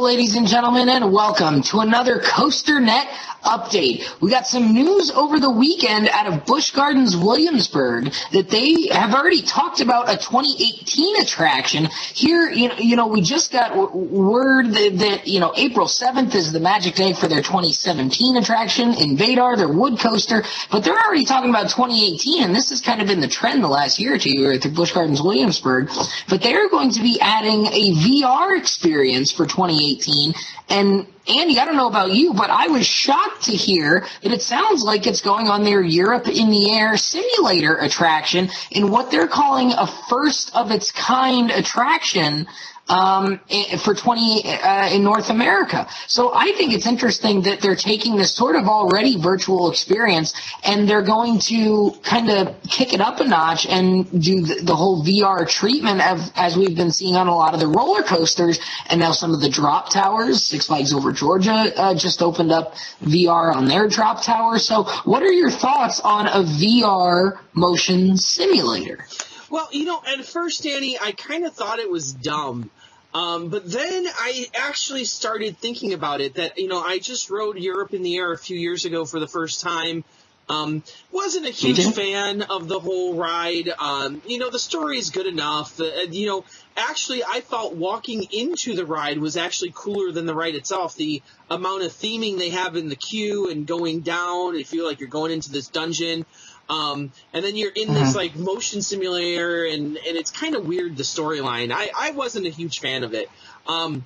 ladies and gentlemen, and welcome to another COASTER-net update. We got some news over the weekend out of Busch Gardens Williamsburg that they have already talked about a 2018 attraction. Here, we just got word that April 7th is the magic day for their 2017 attraction in Vadar, their wood coaster, but they're already talking about 2018, and this has kind of been the trend the last year or two here at the Busch Gardens Williamsburg. But they're going to be adding a VR experience for 2018, and Andy, I don't know about you, but I was shocked to hear that it sounds like it's going on their Europe in the Air simulator attraction in what they're calling a first-of-its-kind attraction in North America. So I think it's interesting that they're taking this sort of already virtual experience and they're going to kind of kick it up a notch and do the whole VR treatment as we've been seeing on a lot of the roller coasters and now some of the drop towers. Six Flags Over Georgia just opened up VR on their drop tower. So what are your thoughts on a VR motion simulator? Well, at first, Danny, I kind of thought it was dumb. But then I actually started thinking about it that, I just rode Europe in the Air a few years ago for the first time. Wasn't a huge fan of the whole ride. The story is good enough. Actually, I thought walking into the ride was actually cooler than the ride itself. The amount of theming they have in the queue and going down, you feel like you're going into this dungeon. And then you're in this motion simulator, and it's kind of weird, the storyline. I wasn't a huge fan of it. And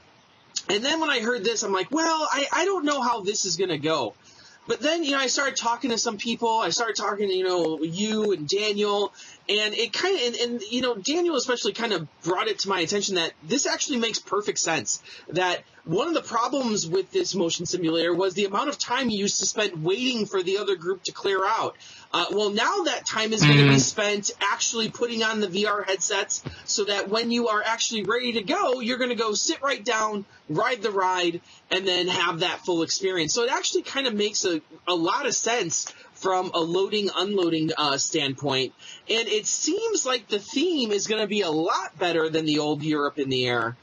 then when I heard this, I'm like, well, I don't know how this is going to go. But then, I started talking to some people. I started talking to, you and Daniel, and it kind of, and Daniel especially kind of brought it to my attention that this actually makes perfect sense. That one of the problems with this motion simulator was the amount of time you used to spend waiting for the other group to clear out. Well, now that time is going to be spent actually putting on the VR headsets so that when you are actually ready to go, you're going to go sit right down, ride the ride, and then have that full experience. So it actually kind of makes a lot of sense from a loading, unloading standpoint. And it seems like the theme is going to be a lot better than the old Europe in the Air.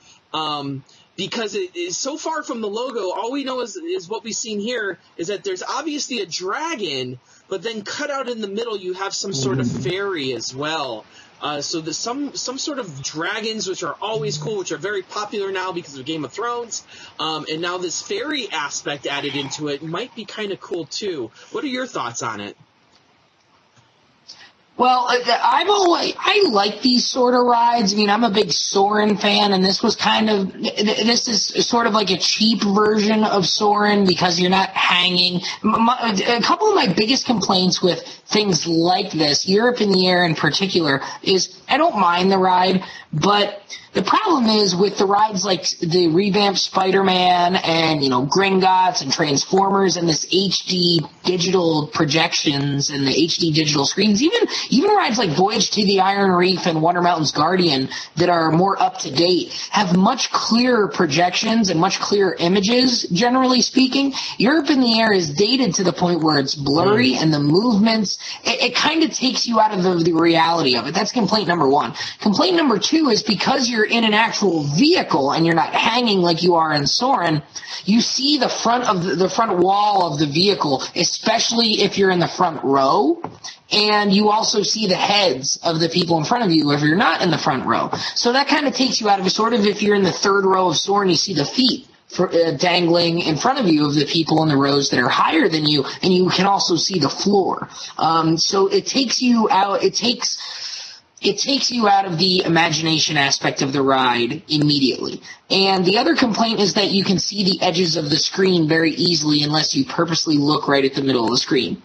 Because it is so far from the logo, all we know is what we've seen here is that there's obviously a dragon, but then cut out in the middle you have some sort of fairy as well. So there's some sort of dragons, which are always cool, which are very popular now because of Game of Thrones. And now this fairy aspect added into it might be kind of cool too. What are your thoughts on it? Well, I like these sort of rides. I mean, I'm a big Soarin' fan, and this is sort of like a cheap version of Soarin' because you're not hanging. A couple of my biggest complaints with things like this, Europe in the Air in particular, is I don't mind the ride, but the problem is with the rides like the revamped Spider-Man and, Gringotts and Transformers and this HD digital projections and the HD digital screens, even rides like Voyage to the Iron Reef and Wonder Mountain's Guardian that are more up-to-date have much clearer projections and much clearer images, generally speaking. Europe in the Air is dated to the point where it's blurry and the movements, it kind of takes you out of the reality of it. That's complaint number one. Complaint number two is because you're in an actual vehicle and you're not hanging like you are in Soarin', you see the front wall of the vehicle, especially if you're in the front row, and you also see the heads of the people in front of you if you're not in the front row. So that kind of takes you out of it. Sort of if you're in the third row of Soarin', you see the feet dangling in front of you of the people in the rows that are higher than you, and you can also see the floor. So it takes you out. It takes you out of the imagination aspect of the ride immediately. And the other complaint is that you can see the edges of the screen very easily unless you purposely look right at the middle of the screen.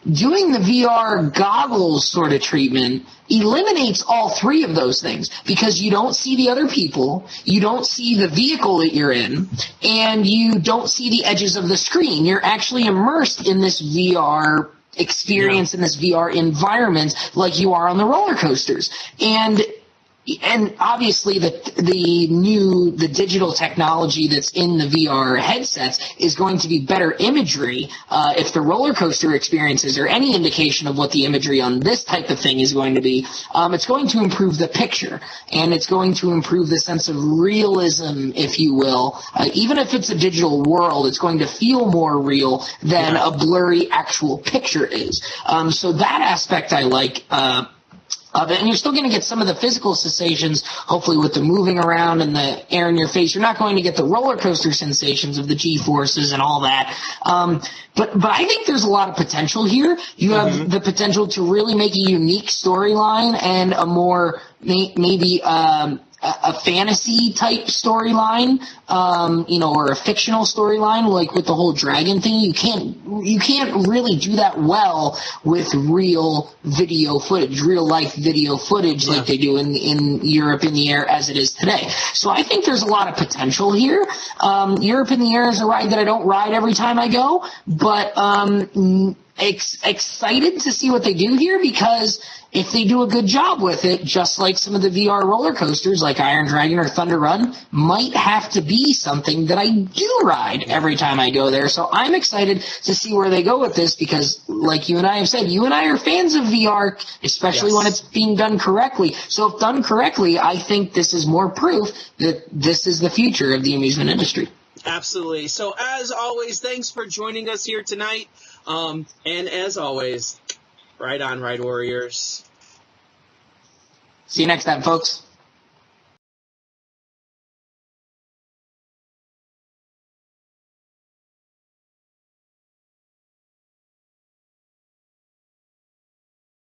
Doing the VR goggles sort of treatment eliminates all three of those things because you don't see the other people, you don't see the vehicle that you're in, and you don't see the edges of the screen. You're actually immersed in this VR experience in this VR environment like you are on the roller coasters. And And obviously the digital technology that's in the VR headsets is going to be better imagery. If the roller coaster experiences are any indication of what the imagery on this type of thing is going to be, it's going to improve the picture, and it's going to improve the sense of realism, if you will. Even if it's a digital world, it's going to feel more real than a blurry actual picture is. So that aspect I like of it. And you're still going to get some of the physical sensations, hopefully with the moving around and the air in your face. You're not going to get the roller coaster sensations of the G-forces and all that. But I think there's a lot of potential here. You have the potential to really make a unique storyline and a more maybe a fantasy type storyline, or a fictional storyline, like with the whole dragon thing. You can't really do that well with real video footage, real life video footage like they do in Europe in the Air as it is today. So I think there's a lot of potential here. Europe in the Air is a ride that I don't ride every time I go, but excited to see what they do here, because if they do a good job with it, just like some of the VR roller coasters like Iron Dragon or Thunder Run might have to be something that I do ride every time I go there. So I'm excited to see where they go with this, because like you and I have said, you and I are fans of VR, especially when it's being done correctly. So if done correctly, I think this is more proof that this is the future of the amusement industry. Absolutely. So as always, thanks for joining us here tonight. And as always, ride on, Ride Warriors. See you next time, folks.